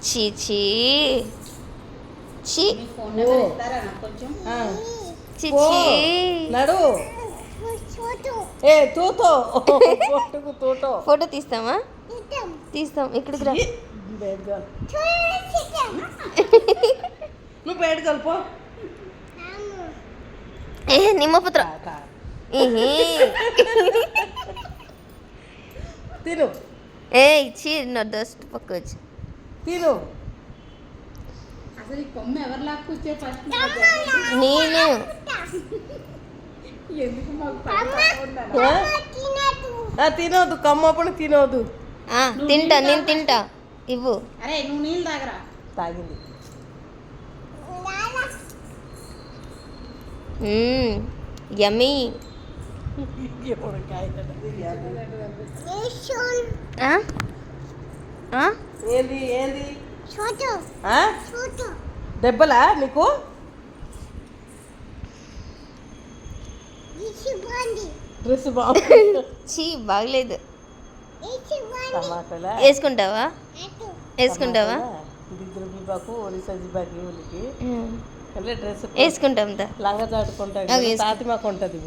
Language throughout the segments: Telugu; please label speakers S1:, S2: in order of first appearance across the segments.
S1: ఛీ ఛీ ఛీ ఛీ
S2: పో.
S1: ఛీ
S2: నడు ఏ తూతో పొట్టుకు తూతో
S1: ఫోటో తీస్తామా తీస్తాం ఇక్కడికి రా
S2: బయట గల్ నువ్వు బయట గల్పో
S1: ఏ నిమ్మపుత్ర ఏహే
S2: తిను
S1: ఏ ఇచ్చి నా డస్ట్ పక్క వచ్చి
S2: తిను
S3: అసలు ఈ కొమ్మ ఎవరు లాక్కొచ్చే ఫస్ట్
S1: నేను
S3: ఎందుకు మాకు పని
S2: తినవద్దు కమ్మప్పుడు తినవద్దు
S1: తింటా నేను తింటా ఇవ్వు
S3: అరే నువ్వు నీళ్ళు తాగరా
S2: తాగింది
S1: యమ్మీ
S2: ఏంది ఏంది ఆ? దెబ్బలా నీకు డ్రెస్ బాగుంది
S1: చీ బాగలేదు
S2: టమాటాలా
S1: వేసుకుంటావా వేసుకుంటావా
S2: దిగ్గుబాకు ఒరిసా జిబాకి ఊరికి వెళ్ళే డ్రెస్
S1: వేసుకుంటాం దా
S2: లంగా చాటుకుంటా
S1: అది వేసుకో.
S2: తాతిమాకు ఉంటుంది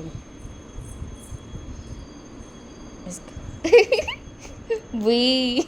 S1: బుయ్